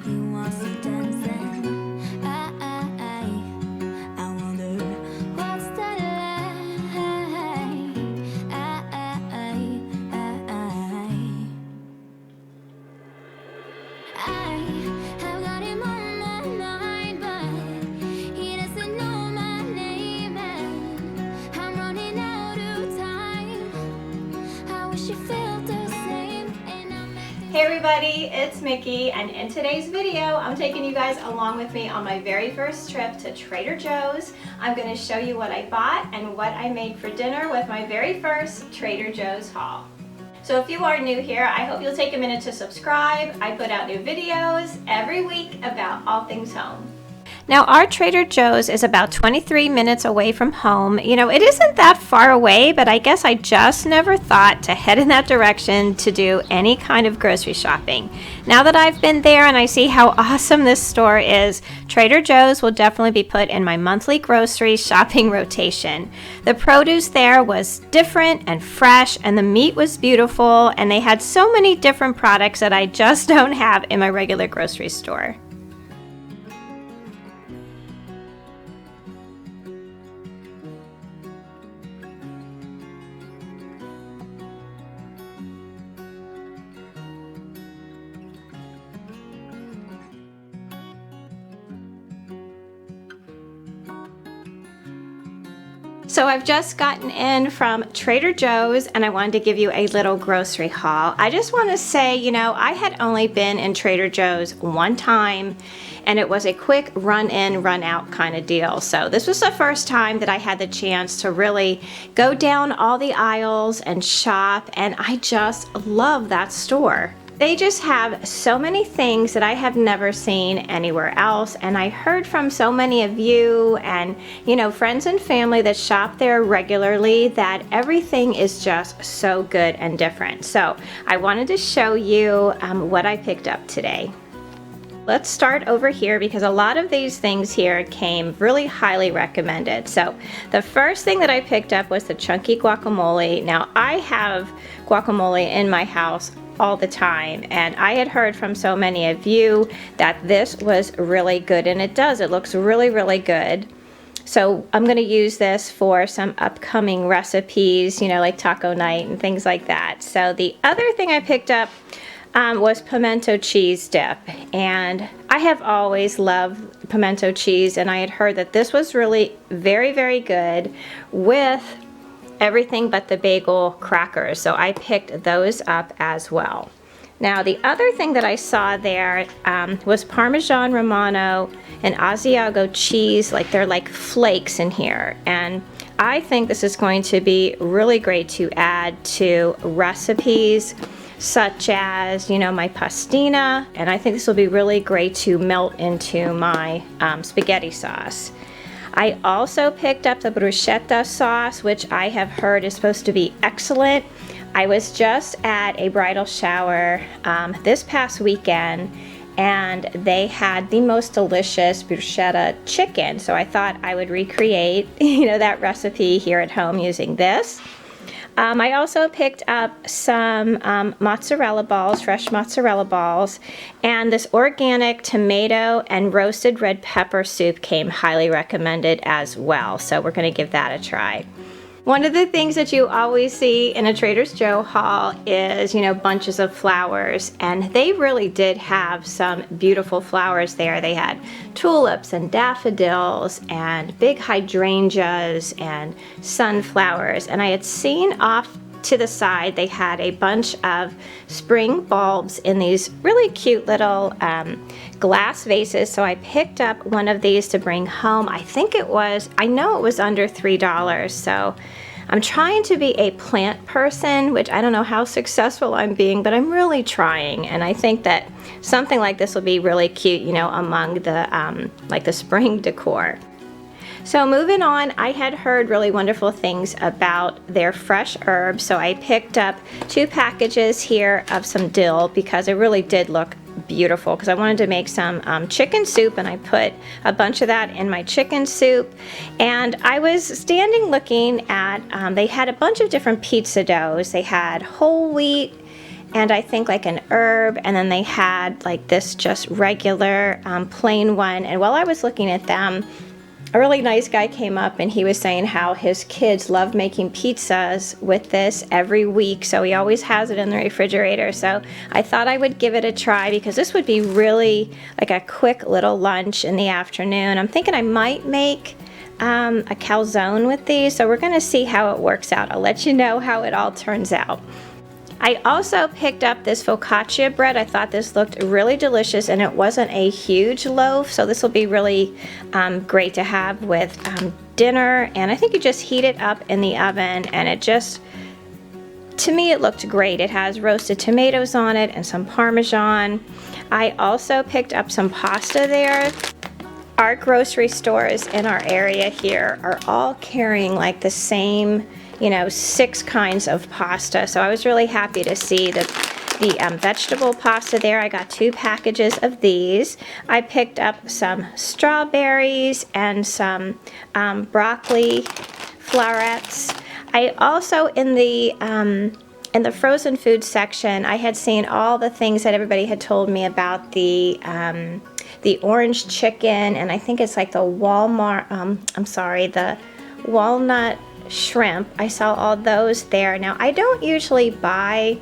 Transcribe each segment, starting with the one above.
He wants to dance and I wonder what's the lie. I have got him on my mind, but he doesn't know my name, and I'm running out of time. I wish you felt the same. Hey everybody, it's Mickey, and in today's video I'm taking you guys along with me on my very first trip to Trader Joe's. I'm going to show you what I bought and what I made for dinner with my very first Trader Joe's haul. So if you are new here, I hope you'll take a minute to subscribe. I put out new videos every week about all things home. Now our Trader Joe's is about 23 minutes away from home. You know, it isn't that far away, but I guess I just never thought to head in that direction to do any kind of grocery shopping. Now that I've been there and I see how awesome this store is, Trader Joe's will definitely be put in my monthly grocery shopping rotation. The produce there was different and fresh, and the meat was beautiful, and they had so many different products that I just don't have in my regular grocery store. So I've just gotten in from Trader Joe's and I wanted to give you a little grocery haul. I just want to say, you know, I had only been in Trader Joe's one time and it was a quick run in, run out kind of deal. So this was the first time that I had the chance to really go down all the aisles and shop, and I just love that store. They just have so many things that I have never seen anywhere else, and I heard from so many of you and, you know, friends and family that shop there regularly that everything is just so good and different. So I wanted to show you what I picked up today. Let's start over here because a lot of these things here came really highly recommended. So the first thing that I picked up was the chunky guacamole. Now I have guacamole in my house all the time, and I had heard from so many of you that this was really good, and it does. It looks really, really good. So I'm going to use this for some upcoming recipes, you know, like taco night and things like that. So the other thing I picked up was pimento cheese dip, and I have always loved pimento cheese, and I had heard that this was really very, very good with everything but the bagel crackers, so I picked those up as well. Now the other thing that I saw there was Parmesan Romano and Asiago cheese, like they're like flakes in here, and I think this is going to be really great to add to recipes such as, you know, my pastina, and I think this will be really great to melt into my spaghetti sauce. I also picked up the Bruschetta sauce, which I have heard is supposed to be excellent. I was just at a bridal shower this past weekend, and they had the most delicious Bruschetta chicken, so I thought I would recreate, you know, that recipe here at home using this. I also picked up some mozzarella balls, fresh mozzarella balls, and this organic tomato and roasted red pepper soup came highly recommended as well, so we're going to give that a try. One of the things that you always see in a Trader Joe's haul is, you know, bunches of flowers, and they really did have some beautiful flowers there. They had tulips and daffodils and big hydrangeas and sunflowers, and I had seen off to the side they had a bunch of spring bulbs in these really cute little glass vases, so I picked up one of these to bring home. I know it was under $3, so I'm trying to be a plant person, which I don't know how successful I'm being, but I'm really trying, and I think that something like this will be really cute, you know, among the like the spring decor. So moving on, I had heard really wonderful things about their fresh herbs, so I picked up 2 packages here of some dill because it really did look beautiful, because I wanted to make some chicken soup, and I put a bunch of that in my chicken soup. And I was standing looking at, they had a bunch of different pizza doughs. They had whole wheat and I think like an herb, and then they had like this just regular plain one. And while I was looking at them, a really nice guy came up and he was saying how his kids love making pizzas with this every week, so he always has it in the refrigerator. So I thought I would give it a try because this would be really like a quick little lunch in the afternoon. I'm thinking I might make a calzone with these, so we're gonna see how it works out. I'll let you know how it all turns out. I also picked up this focaccia bread. I thought this looked really delicious, and it wasn't a huge loaf, so this will be really great to have with dinner. And I think you just heat it up in the oven, and it just, to me, it looked great. It has roasted tomatoes on it and some Parmesan. I also picked up some pasta there. Our grocery stores in our area here are all carrying like the same, you know, 6 kinds of pasta. So I was really happy to see that the vegetable pasta there. I got 2 packages of these. I picked up some strawberries and some broccoli florets. I also, in the frozen food section, I had seen all the things that everybody had told me about the orange chicken, and I think it's like the the walnut shrimp. I saw all those there. Now, I don't usually buy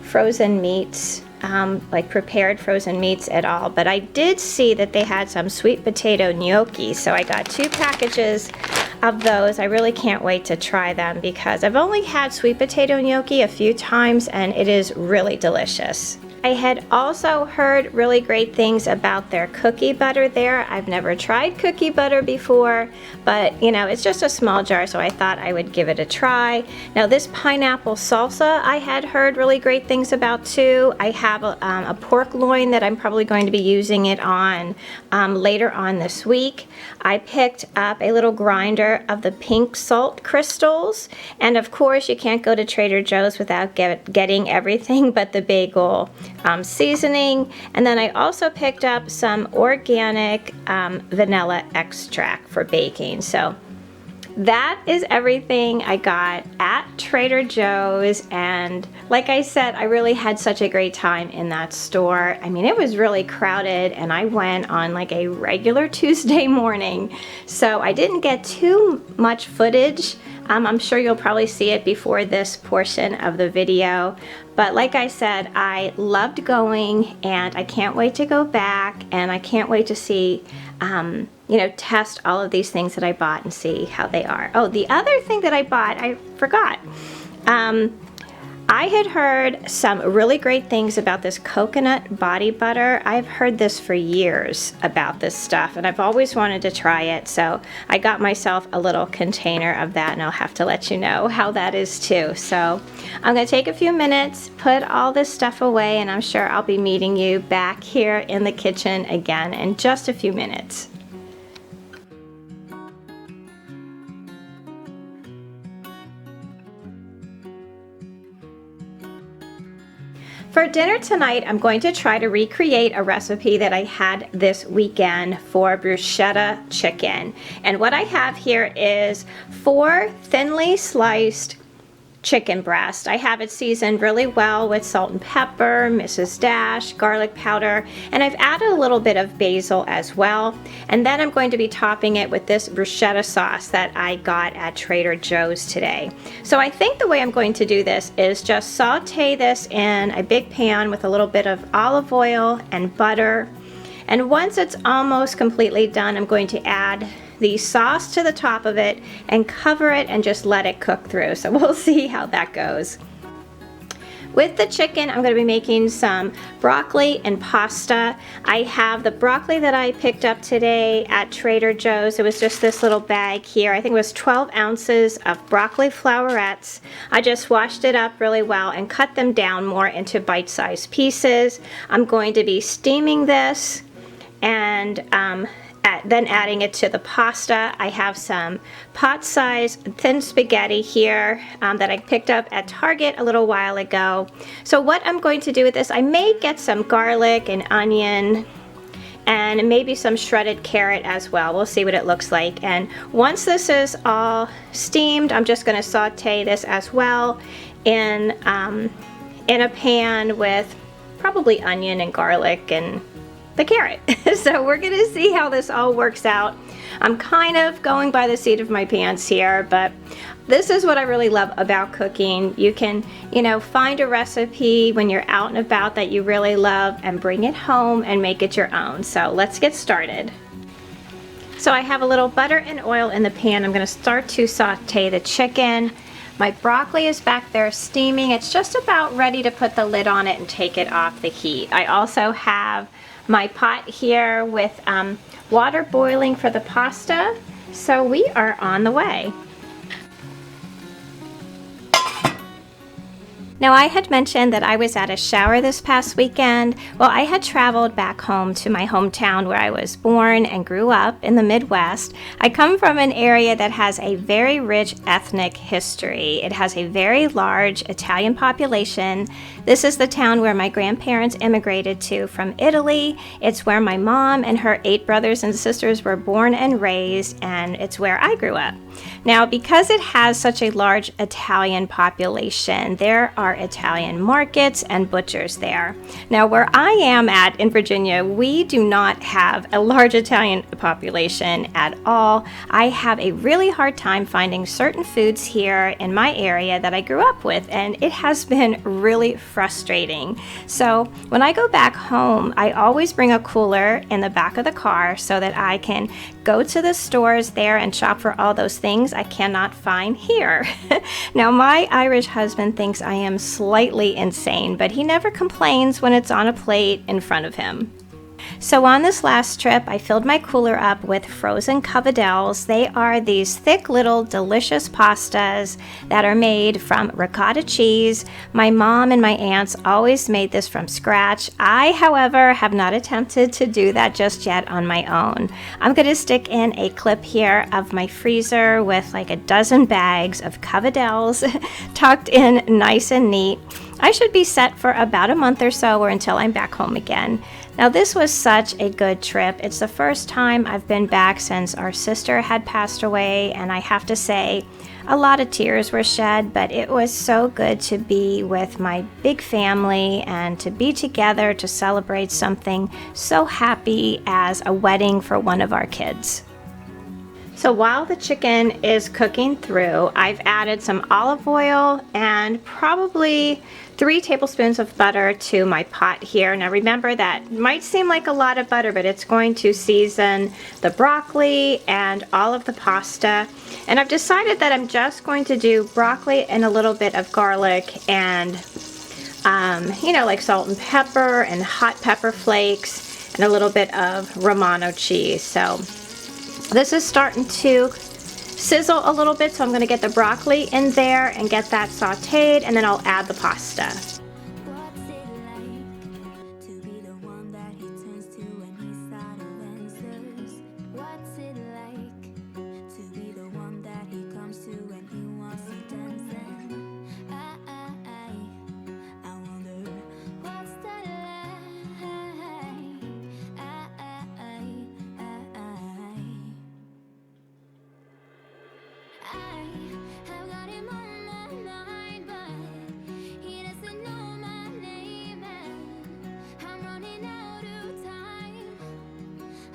frozen meats, like prepared frozen meats at all, but I did see that they had some sweet potato gnocchi, so I got 2 packages of those. I really can't wait to try them because I've only had sweet potato gnocchi a few times, and it is really delicious. I had also heard really great things about their cookie butter there. I've never tried cookie butter before, but you know, it's just a small jar, so I thought I would give it a try. Now, this pineapple salsa I had heard really great things about too. I have a pork loin that I'm probably going to be using it on later on this week. I picked up a little grinder of the pink salt crystals, and of course you can't go to Trader Joe's without getting everything but the bagel seasoning. And then I also picked up some organic vanilla extract for baking. So that is everything I got at Trader Joe's, and like I said, I really had such a great time in that store. I mean, it was really crowded, and I went on like a regular Tuesday morning, so I didn't get too much footage. I'm sure you'll probably see it before this portion of the video, but like I said, I loved going, and I can't wait to go back, and I can't wait to see you know, test all of these things that I bought and see how they are. Oh, the other thing that I bought, I forgot. I had heard some really great things about this coconut body butter. I've heard this for years about this stuff, and I've always wanted to try it, so I got myself a little container of that, and I'll have to let you know how that is too. So I'm going to take a few minutes, put all this stuff away, and I'm sure I'll be meeting you back here in the kitchen again in just a few minutes. For dinner tonight, I'm going to try to recreate a recipe that I had this weekend for bruschetta chicken. And what I have here is 4 thinly sliced chicken breast. I have it seasoned really well with salt and pepper, Mrs. Dash, garlic powder, and I've added a little bit of basil as well. And then I'm going to be topping it with this bruschetta sauce that I got at Trader Joe's today. So I think the way I'm going to do this is just saute this in a big pan with a little bit of olive oil and butter. And once it's almost completely done, I'm going to add the sauce to the top of it and cover it and just let it cook through. So we'll see how that goes. With the chicken, I'm going to be making some broccoli and pasta. I have the broccoli that I picked up today at Trader Joe's. It was just this little bag here. I think it was 12 ounces of broccoli flowerets. I just washed it up really well and cut them down more into bite-sized pieces. I'm going to be steaming this and then adding it to the pasta. I have some pot-sized thin spaghetti here that I picked up at Target a little while ago. So what I'm going to do with this, I may get some garlic and onion and maybe some shredded carrot as well. We'll see what it looks like. And once this is all steamed, I'm just going to saute this as well in in a pan with probably onion and garlic and the carrot. So we're gonna see how this all works out. I'm kind of going by the seat of my pants here, but this is what I really love about cooking. You can, find a recipe when you're out and about that you really love and bring it home and make it your own. So let's get started. So I have a little butter and oil in the pan. I'm gonna start to saute the chicken. My broccoli is back there steaming. It's just about ready to put the lid on it and take it off the heat. I also have my pot here with water boiling for the pasta. So we are on the way. Now, I had mentioned that I was at a shower this past weekend. Well, I had traveled back home to my hometown where I was born and grew up in the Midwest. I come from an area that has a very rich ethnic history. It has a very large Italian population. This is the town where my grandparents immigrated to from Italy. It's where my mom and her 8 brothers and sisters were born and raised, and it's where I grew up. Now, because it has such a large Italian population, there are Italian markets and butchers there. Now, where I am at in Virginia, we do not have a large Italian population at all. I have a really hard time finding certain foods here in my area that I grew up with, and it has been really frustrating. So when I go back home, I always bring a cooler in the back of the car so that I can go to the stores there and shop for all those things I cannot find here. Now, my Irish husband thinks I am slightly insane, but he never complains when it's on a plate in front of him. So on this last trip, I filled my cooler up with frozen Covadells. They are these thick little delicious pastas that are made from ricotta cheese. My mom and my aunts always made this from scratch. I, however, have not attempted to do that just yet on my own. I'm going to stick in a clip here of my freezer with like a dozen bags of Covadells tucked in nice and neat. I should be set for about a month or so or until I'm back home again. Now, this was such a good trip. It's the first time I've been back since our sister had passed away, and I have to say, a lot of tears were shed, but it was so good to be with my big family and to be together to celebrate something so happy as a wedding for one of our kids. So while the chicken is cooking through, I've added some olive oil and probably 3 tablespoons of butter to my pot here. Now remember, that might seem like a lot of butter, but it's going to season the broccoli and all of the pasta. And I've decided that I'm just going to do broccoli and a little bit of garlic and, like salt and pepper and hot pepper flakes and a little bit of Romano cheese. So this is starting to sizzle a little bit, so I'm going to get the broccoli in there and get that sauteed, and then I'll add the pasta. What's it like to be the one that he turns to when he's out of answers? What's it like to be the one that he comes to when he wants to dance? And I wonder what's that like? I have got him on my mind, but he doesn't know my name, and I'm running out of time.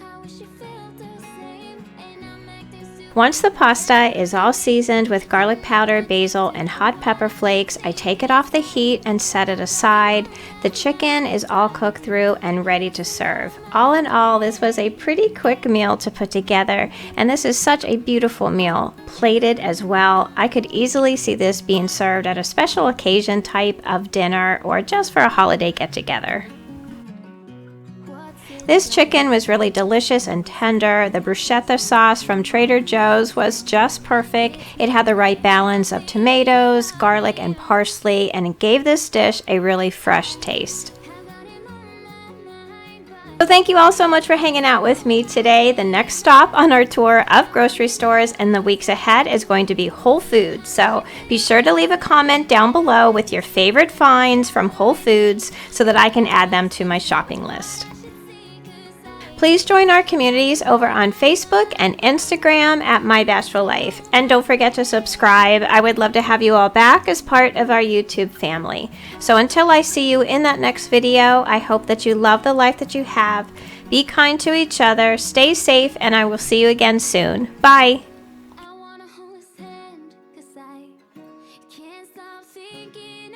I wish you felt the same, and I'm acting stupid. Once the pasta is all seasoned with garlic powder, basil, and hot pepper flakes, I take it off the heat and set it aside. The chicken is all cooked through and ready to serve. All in all, this was a pretty quick meal to put together, and this is such a beautiful meal, plated as well. I could easily see this being served at a special occasion type of dinner or just for a holiday get-together. This chicken was really delicious and tender. The bruschetta sauce from Trader Joe's was just perfect. It had the right balance of tomatoes, garlic, and parsley, and it gave this dish a really fresh taste. So thank you all so much for hanging out with me today. The next stop on our tour of grocery stores in the weeks ahead is going to be Whole Foods. So be sure to leave a comment down below with your favorite finds from Whole Foods so that I can add them to my shopping list. Please join our communities over on Facebook and Instagram at My Bashful Life. And don't forget to subscribe. I would love to have you all back as part of our YouTube family. So until I see you in that next video, I hope that you love the life that you have. Be kind to each other, stay safe, and I will see you again soon. Bye. I wanna hold his hand, 'cause I can't stop thinking